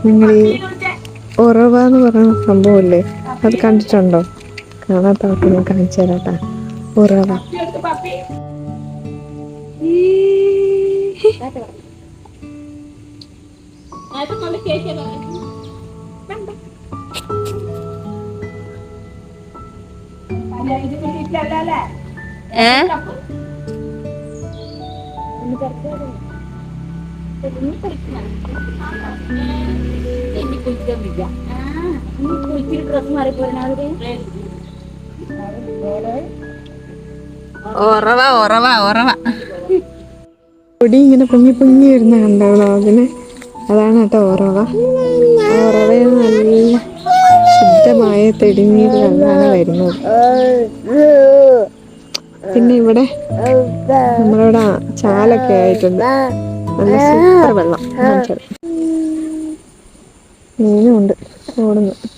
നിങ്ങൾ ഈ ഉറവ എന്ന് പറയുന്ന സംഭവമില്ലേ, അത് കണ്ടിട്ടുണ്ടോ? കാണാത്തവർക്ക് ഞാൻ കാണിച്ചു തരാട്ടാ. ഉറവ ഉറവ ഉറവ ഉറവ പൊടി ഇങ്ങനെ പൊങ്ങി പൊങ്ങി വരുന്ന കണ്ടോ അതിന്? അതാണ് കേട്ടോ ഉറവ. ആ ഉറവയിൽ നല്ല ശുദ്ധമായ തെളിനീര് വെള്ളമാണ് വരുന്നത്. പിന്നെ ഇവിടെ നമ്മളിവിടെ ചാലൊക്കെ ആയിട്ടുണ്ട്. നല്ല സൂപ്പർ വെള്ളം. മീനും ഉണ്ട് ഓടുന്നു.